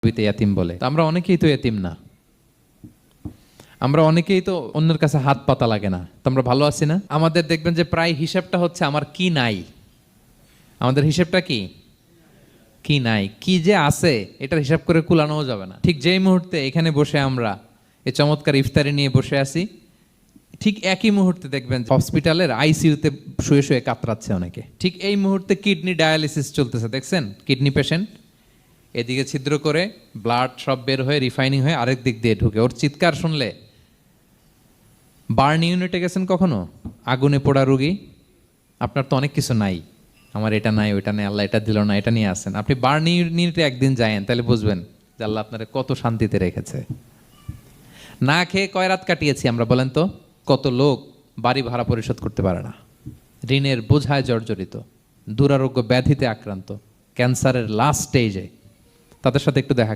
ইয়াতিম বলে। আমরা অনেকেই তো এতিম না, আমরা অনেকেই তো অন্যের কাছে হাত পাতা লাগে না। তো আমরা ভালো আছি না? আমাদের দেখবেন যে প্রায় হিসাবটা হচ্ছে আমার কি নাই। আমাদের হিসাবটা কি কি নাই, কি যে আছে এটার হিসাব করে কুলানোও যাবে না। ঠিক যেই মুহূর্তে এখানে বসে আমরা এই চমৎকার ইফতারি নিয়ে বসে আছি, ঠিক একই মুহূর্তে দেখবেন হসপিটালের আইসিইউতে শুয়ে শুয়ে কাতরাচ্ছে অনেকে। ঠিক এই মুহূর্তে কিডনি ডায়ালিসিস চলতেছে, দেখছেন? কিডনি পেশেন্ট এদিকে ছিদ্র করে ব্লাড সব বের হয়ে রিফাইনিং হয়ে আরেক দিক দিয়ে ঢুকে। ওর চিৎকার শুনলে, বার্ন ইউনিটে গেছেন কখনো? আগুনে পোড়া রুগী, আপনার তো অনেক কিছু নাই, আমার এটা নাই ওইটা নাই, আল্লাহ এটা দিল না, এটা নিয়ে আসেন। আপনি বার্ন ইউনিটে একদিন যায়েন, তাহলে বুঝবেন যে আল্লাহ আপনার কত শান্তিতে রেখেছে। না খেয়ে কয় রাত কাটিয়েছি আমরা বলেন তো? কত লোক বাড়ি ভাড়া পরিশোধ করতে পারে না, ঋণের বোঝায় জর্জরিত, দুরারোগ্য ব্যাধিতে আক্রান্ত, ক্যান্সারের লাস্ট স্টেজে। তাদের সাথে একটু দেখা